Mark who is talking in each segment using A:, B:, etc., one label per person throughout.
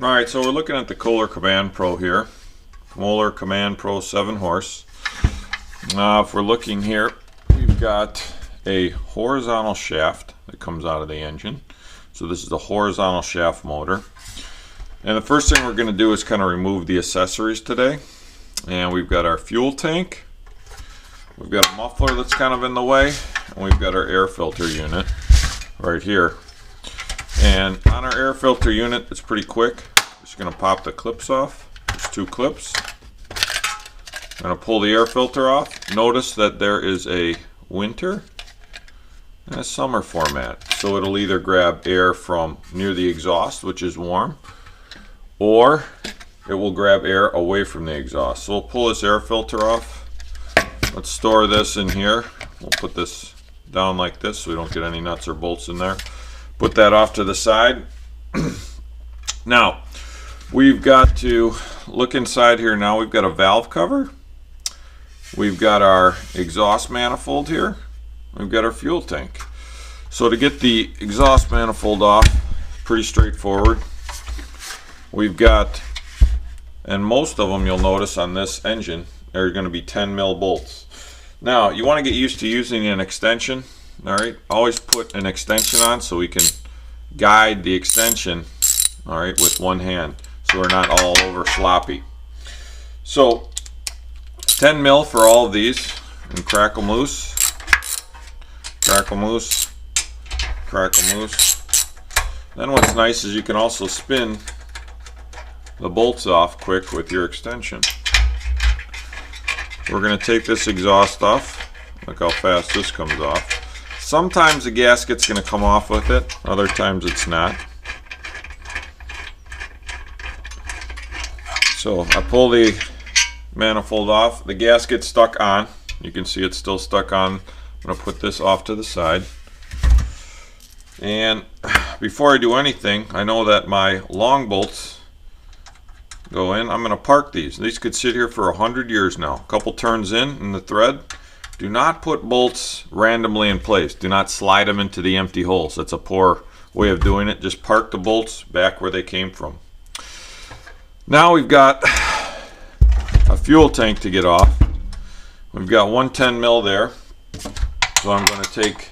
A: Alright, so we're looking at the Kohler Command Pro here. Kohler Command Pro 7 horse. If we're looking here, we've got a horizontal shaft that comes out of the engine. So this is a horizontal shaft motor. And the first thing we're going to do is kind of remove the accessories today. And we've got our fuel tank. We've got a muffler that's kind of in the way. And we've got our air filter unit right here. And on our air filter unit, it's pretty quick. Just going to pop the clips off. There's 2 clips. I'm going to pull the air filter off. Notice that there is a winter and a summer format. So it'll either grab air from near the exhaust, which is warm, or it will grab air away from the exhaust. So we'll pull this air filter off. Let's store this in here. We'll put this down like this so we don't get any nuts or bolts in there. Put that off to the side. Now, we've got to look inside here now. We've got a valve cover. We've got our exhaust manifold here. We've got our fuel tank. So to get the exhaust manifold off, pretty straightforward. We've got, and most of them you'll notice on this engine, are going to be 10 mil bolts. Now, you want to get used to using an extension. Alright, always put an extension on so we can guide the extension, alright, with one hand so we're not all over sloppy. So 10 mil for all of these, and crack them loose, crack them loose, crack them loose. Then what's nice is you can also spin the bolts off quick with your extension. We're going to take this exhaust off. Look how fast this comes off. Sometimes the gasket's going to come off with it, other times it's not. So I pull the manifold off. The gasket's stuck on. You can see it's still stuck on. I'm going to put this off to the side. And before I do anything, I know that my long bolts go in. I'm going to park these. These could sit here for 100 years now. A couple turns in the thread. Do not put bolts randomly in place. Do not slide them into the empty holes. That's a poor way of doing it. Just park the bolts back where they came from. Now we've got a fuel tank to get off. We've got 110 mil there. So I'm going to take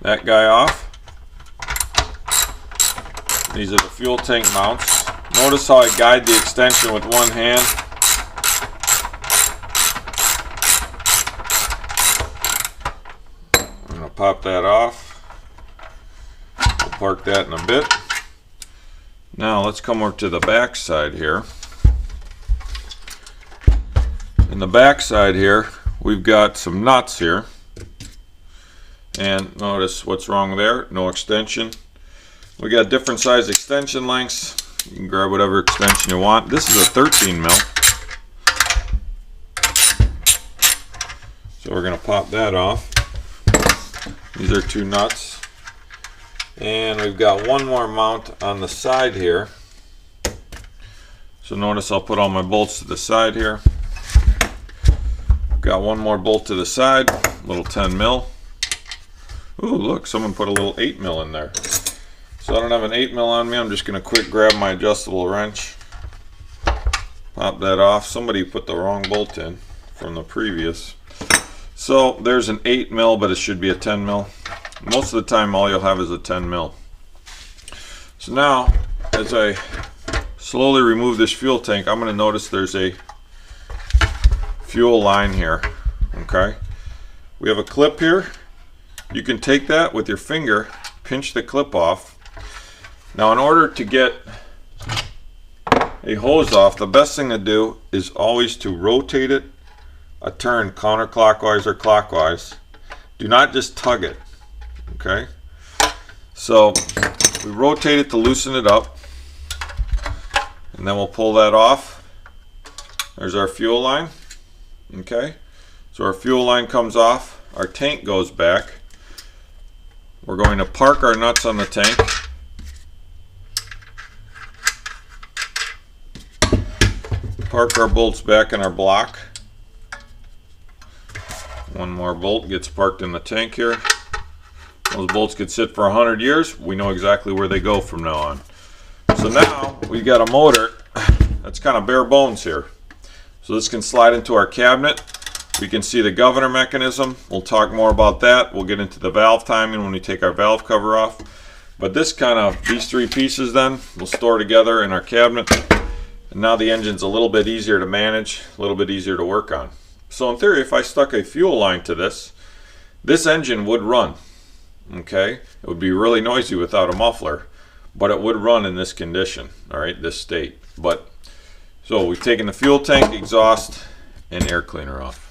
A: that guy off. These are the fuel tank mounts. Notice how I guide the extension with one hand. Pop that off. We'll park that in a bit. Now let's come over to the back side here. In the back side here, we've got some nuts here. And notice what's wrong there. No extension. We got different size extension lengths. You can grab whatever extension you want. This is a 13 mil. So we're going to pop that off. These are 2 nuts. And we've got one more mount on the side here. So notice I'll put all my bolts to the side here. Got one more bolt to the side, little 10 mil. Ooh, look, someone put a little 8 mil in there. So I don't have an 8 mil on me. I'm just going to quick grab my adjustable wrench. Pop that off. Somebody put the wrong bolt in from the previous. So there's an 8 mil, but it should be a 10 mil. Most of the time all you'll have is a 10 mil. So now as I slowly remove this fuel tank, I'm going to notice there's a fuel line here. Okay, we have a clip here. You can take that with your finger, pinch the clip off. Now in order to get a hose off, the best thing to do is always to rotate it a turn counterclockwise or clockwise. Do not just tug it. Okay, so we rotate it to loosen it up, and then we'll pull that off. There's our fuel line. Okay, so our fuel line comes off, our tank goes back. We're going to park our nuts on the tank. Park our bolts back in our block. One more bolt gets parked in the tank here. Those bolts could sit for 100 years. We know exactly where they go from now on. So now we got a motor that's kind of bare bones here. So this can slide into our cabinet. We can see the governor mechanism. We'll talk more about that. We'll get into the valve timing when we take our valve cover off. But these three pieces then we'll store together in our cabinet. And now the engine's a little bit easier to manage, a little bit easier to work on. So in theory, if I stuck a fuel line to this engine would run. Okay, it would be really noisy without a muffler, but it would run in this condition, all right, this state. So we've taken the fuel tank, exhaust, and air cleaner off.